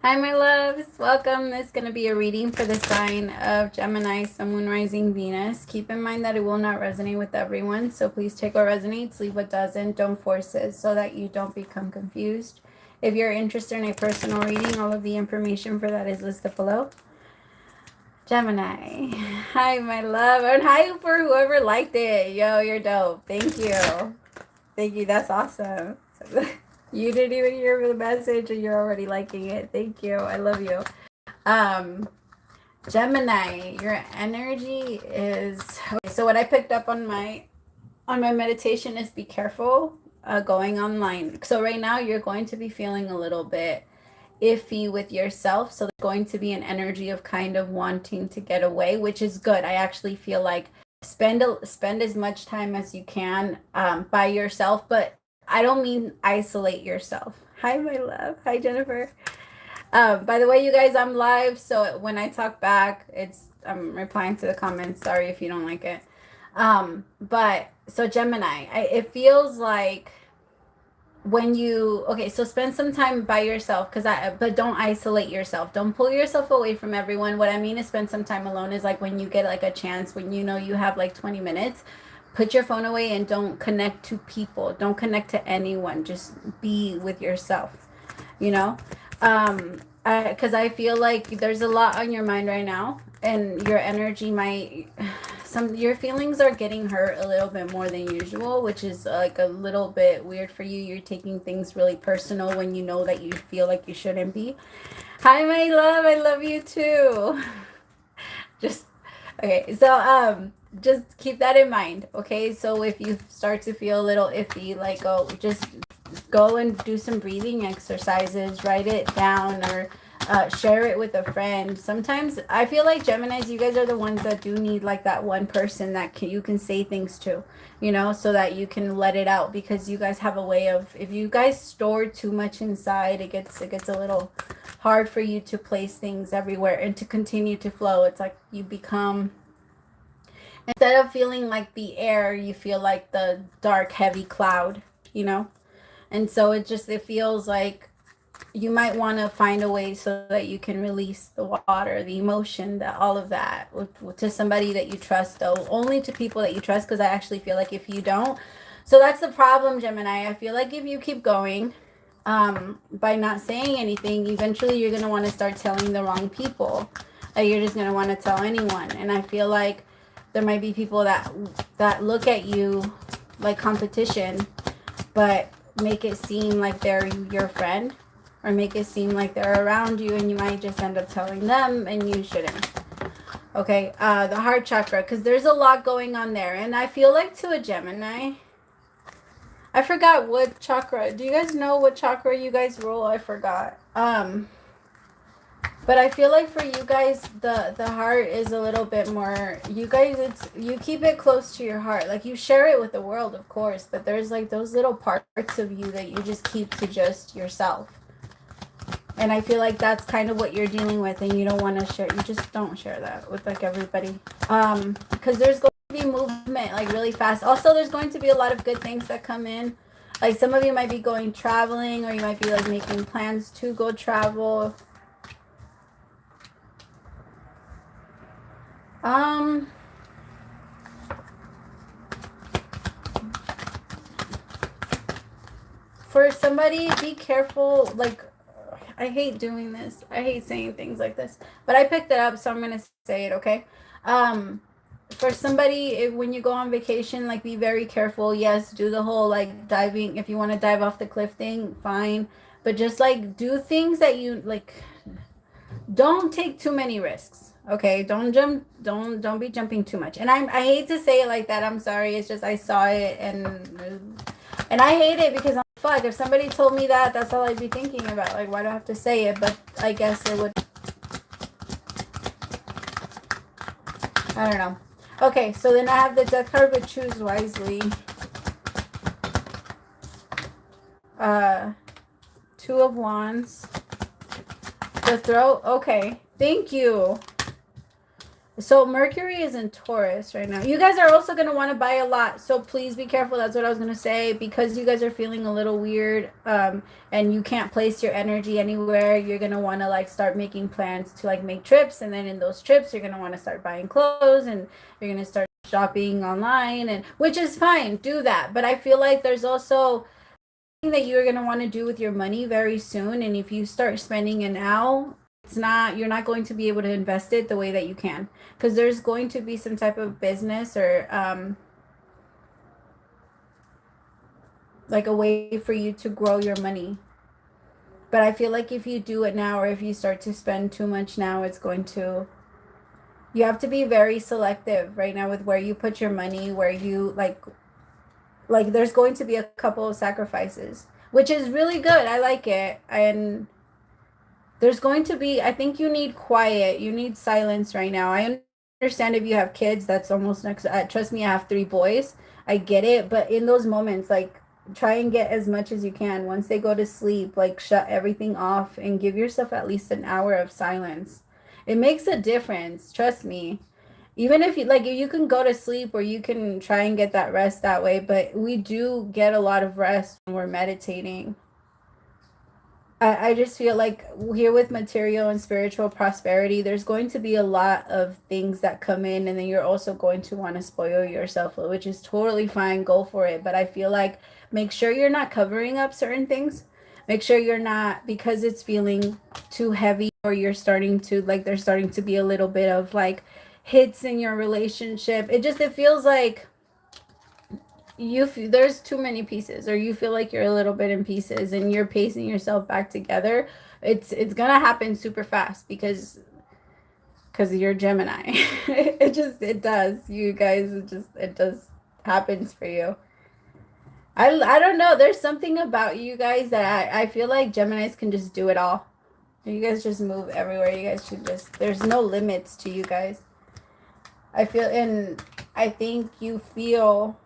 Hi, my loves. Welcome. This is going to be a reading for the sign of Gemini, Sun, Moon, Rising, Venus. Keep in mind that it will not resonate with everyone, so please take what resonates, leave what doesn't. Don't force it so that you don't become confused. If you're interested in a personal reading, all of the information for that is listed below. Gemini. Hi, my love. And hi for whoever liked it. Yo, you're dope. Thank you. Thank you. That's awesome. You didn't even hear the message and you're already liking it. Thank you. I love you. Gemini, your energy is okay. So what I picked up on my meditation is be careful going online. So right now you're going to be feeling a little bit iffy with yourself. So there's going to be an energy of kind of wanting to get away, which is good. I actually feel like spend as much time as you can by yourself, but I don't mean isolate yourself. Hi, my love. Hi, Jennifer. By the way, you guys, I'm live, so when I talk back, I'm replying to the comments. Sorry if you don't like it. But so Gemini, it feels like when you so spend some time by yourself, but don't isolate yourself. Don't pull yourself away from everyone. What I mean is spend some time alone is like when you get like a chance, when you know you have like 20 minutes, put your phone away and don't connect to people. Don't connect to anyone. Just be with yourself, you know? Because I feel like there's a lot on your mind right now, and your energy might, your feelings are getting hurt a little bit more than usual, which is like a little bit weird for you. You're taking things really personal when you know that you feel like you shouldn't be. Hi, my love. I love you too. Just okay. So just keep that in mind. Okay. So if you start to feel a little iffy, like just go and do some breathing exercises, write it down, or share it with a friend. Sometimes I feel like Geminis, you guys are the ones that do need like that one person that you can say things to, so that you can let it out, because you guys have a way of, if you guys store too much inside, it gets a little hard for you to place things everywhere and to continue to flow. It's like you become, instead of feeling like the air, you feel like the dark, heavy cloud, and so it feels like you might want to find a way so that you can release the water, the emotion, all of that to somebody that you trust, though only to people that you trust, because I actually feel like if you don't, so that's the problem, Gemini. I feel like if you keep going by not saying anything, eventually you're going to want to start telling the wrong people. You're just going to want to tell anyone, and I feel like there might be people that look at you like competition, but make it seem like they're your friend, or make it seem like they're around you, and you might just end up telling them, and you shouldn't. Okay, the heart chakra, because there's a lot going on there, and I feel like to a Gemini, I forgot what chakra. Do you guys know what chakra you guys rule? I forgot. But I feel like for you guys, the heart is a little bit more, you guys, you keep it close to your heart. Like you share it with the world, of course, but there's like those little parts of you that you just keep to just yourself. And I feel like that's kind of what you're dealing with, and you don't want to share. You just don't share that with like everybody. Because there's going to be movement like really fast. Also, there's going to be a lot of good things that come in. Like some of you might be going traveling, or you might be like making plans to go travel. For somebody, be careful. Like, I hate doing this. I hate saying things like this, but I picked it up, so I'm gonna say it. Okay. For somebody, when you go on vacation, like be very careful. Yes, do the whole like diving. If you want to dive off the cliff thing, fine. But just like do things that you like. Don't take too many risks. Okay, don't jump. Don't be jumping too much. And I hate to say it like that. I'm sorry. It's just I saw it, and I hate it because I'm fuck. If somebody told me that, that's all I'd be thinking about. Like, why do I have to say it? But I guess it would. I don't know. Okay, so then I have the death card, but choose wisely. Two of Wands. The throat. Okay, thank you. So Mercury is in Taurus right now. You guys are also going to want to buy a lot. So please be careful. That's what I was going to say. Because you guys are feeling a little weird and you can't place your energy anywhere, you're going to want to like start making plans to like make trips. And then in those trips, you're going to want to start buying clothes and you're going to start shopping online, and which is fine. Do that. But I feel like there's also that you're going to want to do with your money very soon, and if you start spending it now, you're not going to be able to invest it the way that you can, because there's going to be some type of business or like a way for you to grow your money. But I feel like if you do it now, or if you start to spend too much now, you have to be very selective right now with where you put your money, where you like there's going to be a couple of sacrifices, which is really good. I like it. And there's going to be, I think you need quiet. You need silence right now. I understand if you have kids, that's almost next. Trust me, I have 3 boys. I get it. But in those moments, like, try and get as much as you can. Once they go to sleep, like, shut everything off and give yourself at least an hour of silence. It makes a difference. Trust me. Even if you can go to sleep, or you can try and get that rest that way. But we do get a lot of rest when we're meditating. I just feel like here with material and spiritual prosperity, there's going to be a lot of things that come in, and then you're also going to want to spoil yourself, which is totally fine. Go for it. But I feel like make sure you're not covering up certain things. Make sure you're not, because it's feeling too heavy, or you're starting to there's starting to be a little bit of like hits in your relationship. It feels like there's too many pieces, or you feel like you're a little bit in pieces and you're pacing yourself back together. It's gonna happen super fast because you're Gemini. It does, you guys. It does happens for you. I don't know, there's something about you guys that I feel like Geminis can just do it all. You guys just move everywhere. You guys should there's no limits to you guys. I think you feel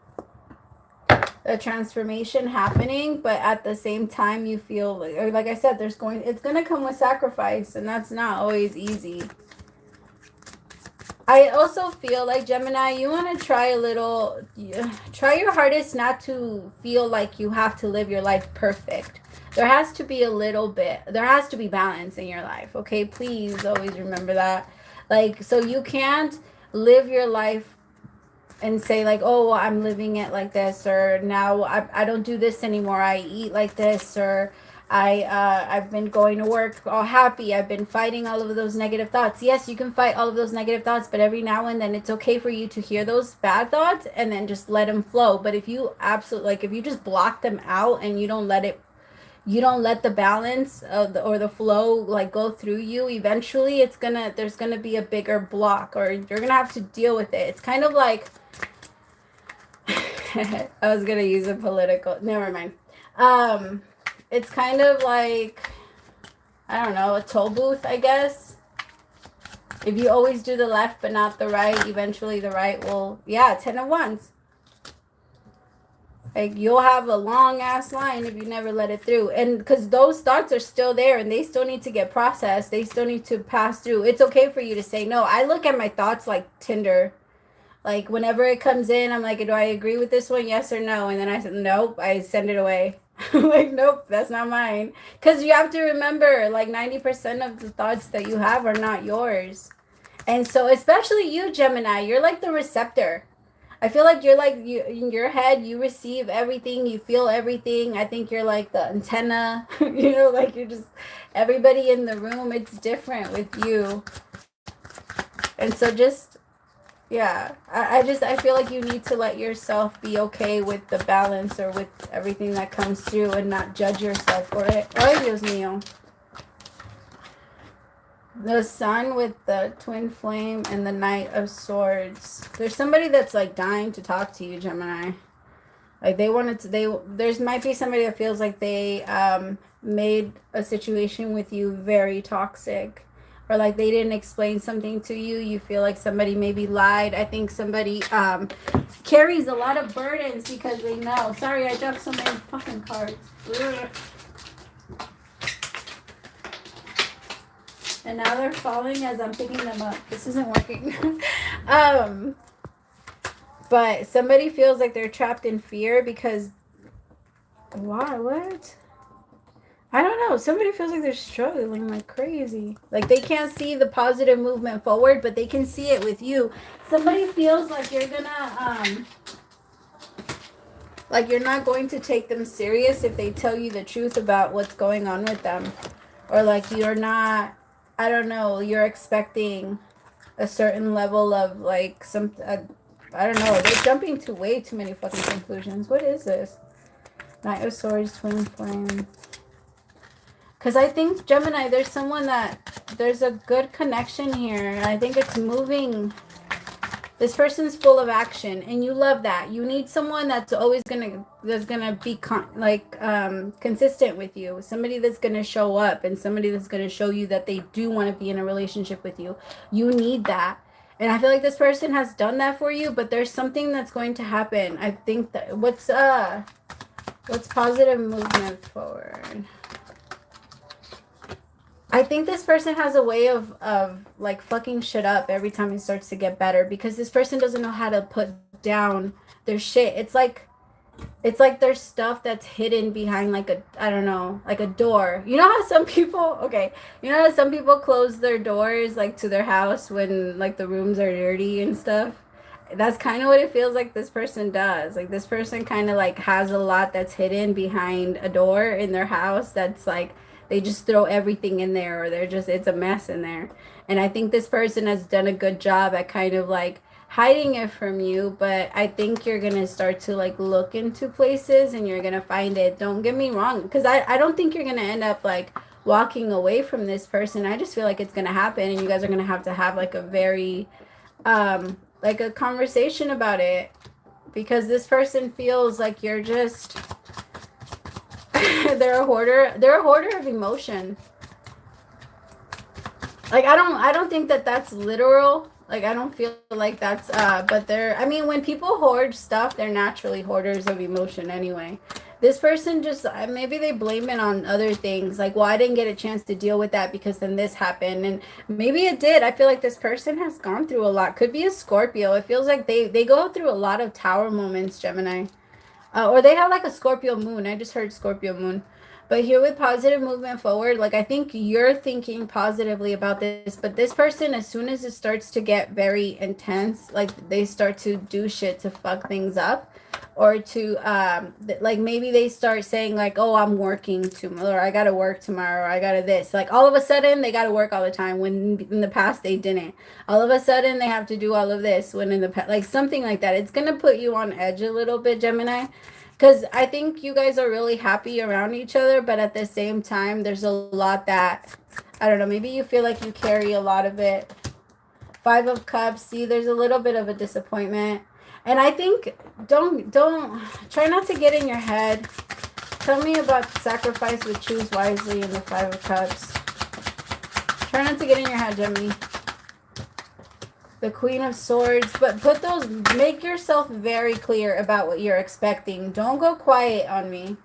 a transformation happening, but at the same time you feel like I said, it's gonna come with sacrifice, and that's not always easy. I also feel like, Gemini, you want to try your hardest not to feel like you have to live your life perfect. There has to be there has to be balance in your life, okay? Please always remember that. So you can't live your life and say like, oh, well, I'm living it like this, or now I don't do this anymore, I eat like this, or I've been going to work all happy, I've been fighting all of those negative thoughts. Yes, you can fight all of those negative thoughts, but every now and then it's okay for you to hear those bad thoughts and then just let them flow. But if you if you just block them out and you don't let the balance or the flow go through you, eventually there's gonna be a bigger block, or you're gonna have to deal with it. It's kind of like I was gonna use a political, never mind. It's kind of like, I don't know, a toll booth, I guess. If you always do the left but not the right, eventually the right will, 10 of Wands. You'll have a long ass line if you never let it through. And because those thoughts are still there and they still need to get processed. They still need to pass through. It's okay for you to say no. I look at my thoughts like Tinder. Whenever it comes in, I'm like, do I agree with this one? Yes or no? And then I said, nope, I send it away. Nope, that's not mine. Because you have to remember, 90% of the thoughts that you have are not yours. And so, especially you, Gemini, you're like the receptor. I feel like you're in your head, you receive everything, you feel everything. I think you're like the antenna, you're just, everybody in the room, it's different with you. And so I feel like you need to let yourself be okay with the balance or with everything that comes through and not judge yourself for it. Ay, Dios mío. The Sun with the Twin Flame and the Knight of Swords. There's somebody that's dying to talk to you, Gemini. There might be somebody that feels like they made a situation with you very toxic. Or they didn't explain something to you. You feel like somebody maybe lied. I think somebody carries a lot of burdens because they know. Sorry, I dropped so many fucking cards. Ugh. And now they're falling as I'm picking them up. This isn't working. But somebody feels like they're trapped in fear because... Why? What? I don't know. Somebody feels like they're struggling like crazy. Like they can't see the positive movement forward, but they can see it with you. Somebody feels like you're gonna, like you're not going to take them serious if they tell you the truth about what's going on with them. Or like you're not, I don't know, you're expecting a certain level of like I don't know. They're jumping to way too many fucking conclusions. What is this? Knight of Swords, Twin Flame. Because I think, Gemini, there's someone that, there's a good connection here. I think it's moving. This person's full of action, and you love that. You need someone that's always that's gonna be consistent with you. Somebody that's gonna show up, and somebody that's gonna show you that they do want to be in a relationship with you. You need that. And I feel like this person has done that for you, but there's something that's going to happen. I think that, what's positive movement forward? I think this person has a way of like fucking shit up every time it starts to get better, because this person doesn't know how to put down their shit. It's like there's stuff that's hidden behind like a, I don't know, like a door. You know how some people, okay, you know how some people close their doors like to their house when like the rooms are dirty and stuff? That's kind of what it feels like this person does. Like this person kind of like has a lot that's hidden behind a door in their house that's like, they just throw everything in there, or they're just, it's a mess in there. And I think this person has done a good job at kind of like hiding it from you, but I think you're going to start to like look into places and you're going to find it. Don't get me wrong, because I don't think you're going to end up like walking away from this person. I just feel like it's going to happen, and you guys are going to have like a very, like a conversation about it, because this person feels like you're just... they're a hoarder of emotion. Like I don't think that that's literal. Like I don't feel like that's but they're, I mean, when people hoard stuff, they're naturally hoarders of emotion anyway. This person just, maybe they blame it on other things, like, well, I didn't get a chance to deal with that because then this happened, and maybe it did. I feel like this person has gone through a lot. Could be a Scorpio. It feels like they go through a lot of tower moments, Gemini. Or they have like a Scorpio moon. I just heard Scorpio moon. But here with positive movement forward, like I think you're thinking positively about this, but this person, as soon as it starts to get very intense, like they start to do shit to fuck things up, or to like maybe they start saying like, oh, I'm working tomorrow, or I gotta work tomorrow, or I gotta this. Like all of a sudden they gotta work all the time, when in the past they didn't. All of a sudden they have to do all of this when in the past, like something like that. It's gonna put you on edge a little bit, Gemini. Because I think you guys are really happy around each other, but at the same time, there's a lot that, I don't know, maybe you feel like you carry a lot of it. 5 of Cups. See, there's a little bit of a disappointment. And I think, don't, try not to get in your head. Tell me about sacrifice with choose wisely in the 5 of Cups. Try not to get in your head, Gemini. The Queen of Swords, but make yourself very clear about what you're expecting. Don't go quiet on me.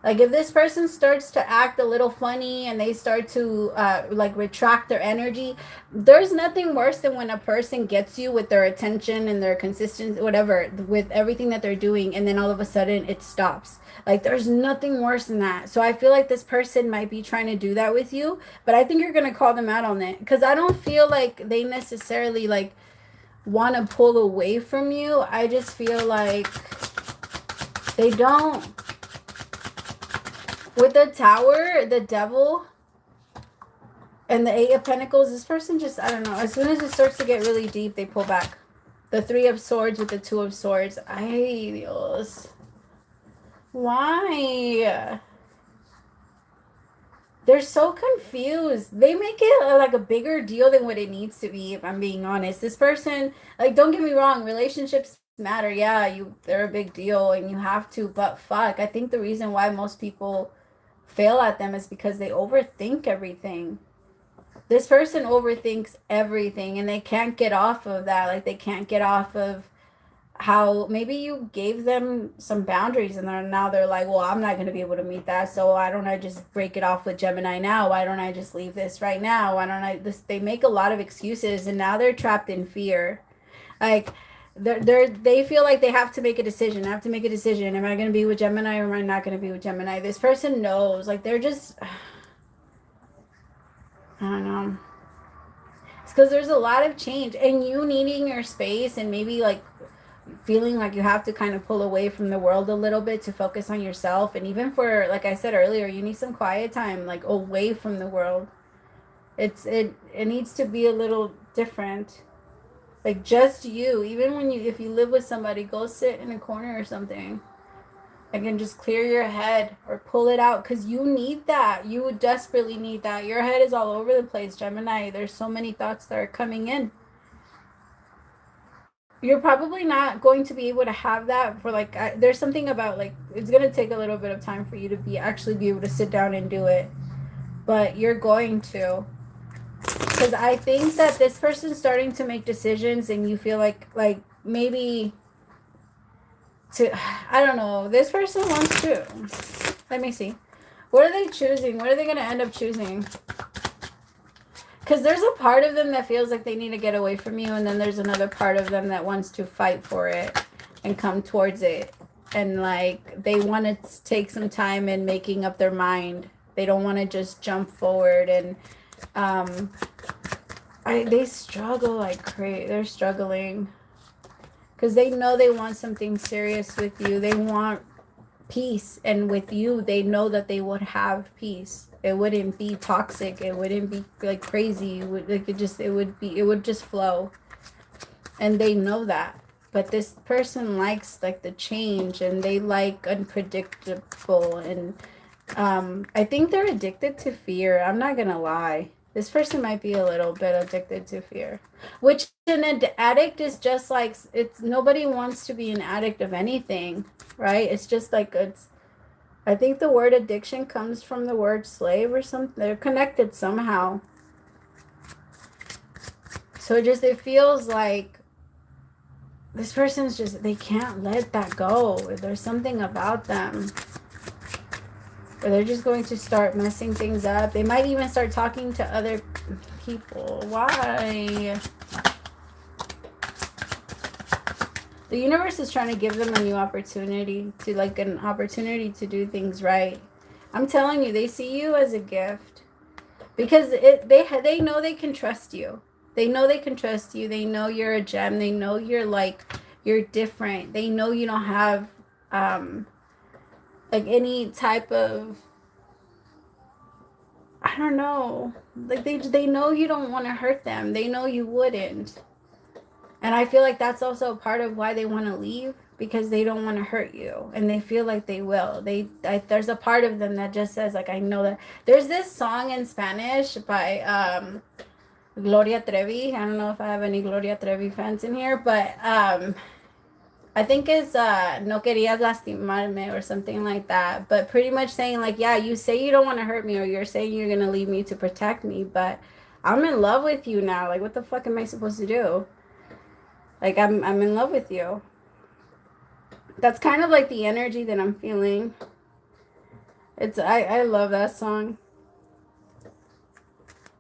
Like if this person starts to act a little funny and they start to like retract their energy, there's nothing worse than when a person gets you with their attention and their consistency, whatever, with everything that they're doing, and then all of a sudden it stops. Like there's nothing worse than that. So I feel like this person might be trying to do that with you, but I think you're going to call them out on it, because I don't feel like they necessarily like want to pull away from you. I just feel like they don't. With the Tower, the Devil, and the 8 of Pentacles, this person just, I don't know, as soon as it starts to get really deep, they pull back. The 3 of Swords with the 2 of Swords. Ay, Dios. Why? They're so confused. They make it like a bigger deal than what it needs to be, if I'm being honest. This person, like, don't get me wrong, relationships matter. Yeah, they're a big deal and you have to, but fuck, I think the reason why most people fail at them is because they overthink everything. This person overthinks everything, and they can't get off of that. Like they can't get off of how maybe you gave them some boundaries and now they're like, well, I'm not going to be able to meet that. So why don't I just break it off with Gemini now? Why don't I just leave this right now? Why don't I this? They make a lot of excuses and now they're trapped in fear. Like they feel like they have to make a decision. I have to make a decision. Am I going to be with Gemini or am I not going to be with Gemini? This person knows. Like they're just, I don't know. It's because there's a lot of change and you needing your space and maybe like feeling like you have to kind of pull away from the world a little bit to focus on yourself. And even for, like I said earlier, you need some quiet time, like away from the world. It needs to be a little different. Like just you. Even when if you live with somebody, go sit in a corner or something. And just clear your head or pull it out because you need that. You would desperately need that. Your head is all over the place, Gemini. There's so many thoughts that are coming in. You're probably not going to be able to have that for like there's something about like it's going to take a little bit of time for you to actually be able to sit down and do it, but you're going to, because I think that this person's starting to make decisions and you feel like maybe to, I don't know, this person wants to, let me see, what are they choosing? What are they going to end up choosing? Because there's a part of them that feels like they need to get away from you, and then there's another part of them that wants to fight for it and come towards it. And like they want to take some time in making up their mind. They don't want to just jump forward. And they struggle like crazy. They're struggling because they know they want something serious with you. They want peace, and with you they know that they would have peace. It wouldn't be toxic. It wouldn't be like crazy. It would just flow. And they know that. But this person likes like the change and they like unpredictable. And I think they're addicted to fear. I'm not going to lie. This person might be a little bit addicted to fear. Which an addict is just like, nobody wants to be an addict of anything, right? It's just like I think the word addiction comes from the word slave or something. They're connected somehow. So it feels like this person's just, they can't let that go. There's something about them. Or they're just going to start messing things up. They might even start talking to other people. Why? The universe is trying to give them a new opportunity to, like, an opportunity to do things right. I'm telling you, they see you as a gift because they know they can trust you. They know they can trust you. They know you're a gem. They know you're different. They know you don't have like any type of, I don't know. Like they know you don't want to hurt them. They know you wouldn't. And I feel like that's also part of why they want to leave, because they don't want to hurt you and they feel like they will. There's a part of them that just says like, I know that. There's this song in Spanish by Gloria Trevi. I don't know if I have any Gloria Trevi fans in here, but I think it's No querías lastimarme or something like that. But pretty much saying like, yeah, you say you don't want to hurt me, or you're saying you're going to leave me to protect me, but I'm in love with you now. Like, what the fuck am I supposed to do? Like, I'm in love with you. That's kind of like the energy that I'm feeling. I love that song.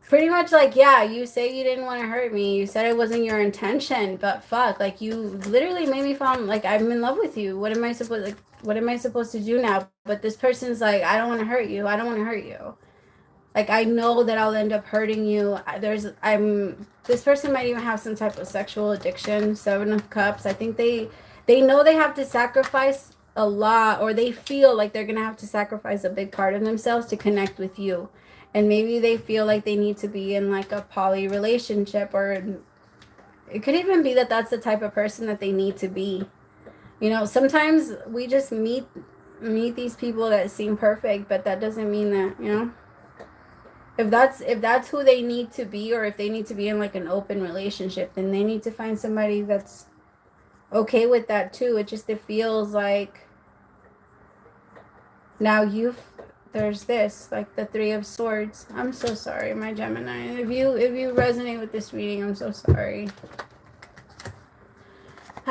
Pretty much like, yeah, you say you didn't want to hurt me. You said it wasn't your intention, but fuck, like you literally made me feel like I'm in love with you. What am I supposed to do now? But this person's like, I don't want to hurt you. I don't want to hurt you. Like, I know that I'll end up hurting you. This person might even have some type of sexual addiction. 7 of Cups. I think they know they have to sacrifice a lot, or they feel like they're going to have to sacrifice a big part of themselves to connect with you. And maybe they feel like they need to be in like a poly relationship, or it could even be that that's the type of person that they need to be. You know, sometimes we just meet these people that seem perfect, but that doesn't mean that, you know. If that's who they need to be, or if they need to be in like an open relationship, then they need to find somebody that's okay with that too. It feels like now there's this, like the 3 of Swords. I'm so sorry, my Gemini. If you resonate with this reading, I'm so sorry.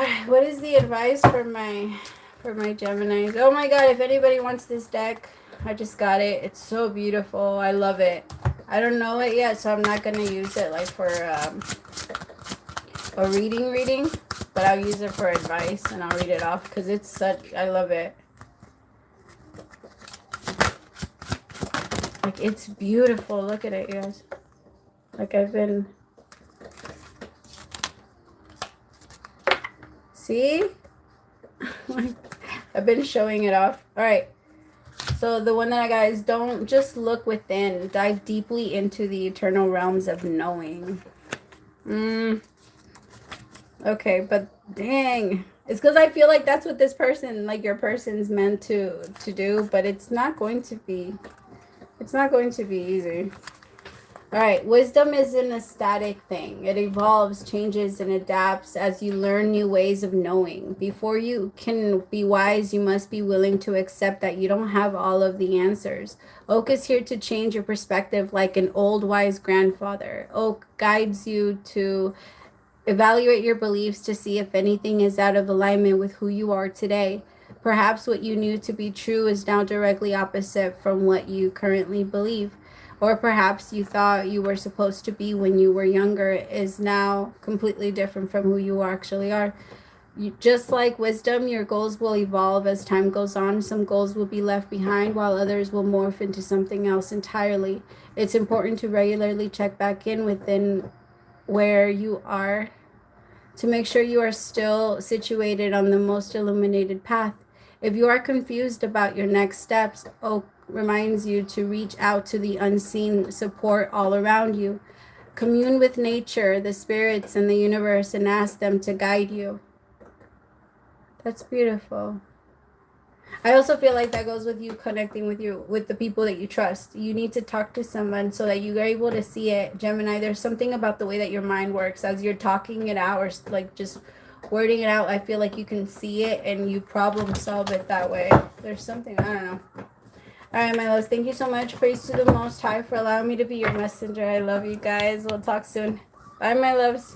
Alright, what is the advice for my Geminis? Oh my god, if anybody wants this deck, I just got it. It's so beautiful. I love it. I don't know it yet, so I'm not going to use it like for a reading, but I'll use it for advice and I'll read it off because it's such, I love it. Like, it's beautiful. Look at it, you guys. Like, see? I've been showing it off. All right. So the one that I got is, don't just look within. Dive deeply into the eternal realms of knowing. Okay, but dang. It's because I feel like that's what this person, like your person's meant to do. But it's not going to be. It's not going to be easy. All right, wisdom isn't a static thing. It evolves, changes, and adapts as you learn new ways of knowing. Before you can be wise, you must be willing to accept that you don't have all of the answers. Oak is here to change your perspective like an old wise grandfather. Oak guides you to evaluate your beliefs to see if anything is out of alignment with who you are today. Perhaps what you knew to be true is now directly opposite from what you currently believe. Or perhaps you thought you were supposed to be when you were younger is now completely different from who you actually are. Just like wisdom, your goals will evolve as time goes on. Some goals will be left behind while others will morph into something else entirely. It's important to regularly check back in within where you are to make sure you are still situated on the most illuminated path. If you are confused about your next steps, Oak reminds you to reach out to the unseen support all around you. Commune with nature, the spirits, and the universe and ask them to guide you. That's beautiful. I also feel like that goes with you connecting with the people that you trust. You need to talk to someone so that you're able to see it. Gemini, there's something about the way that your mind works as you're talking it out or like just wording it out. I feel like you can see it and you problem solve it that way. There's something, I don't know. All right, my loves, thank you so much. Praise to the Most High for allowing me to be your messenger. I love you guys. We'll talk soon. Bye, my loves.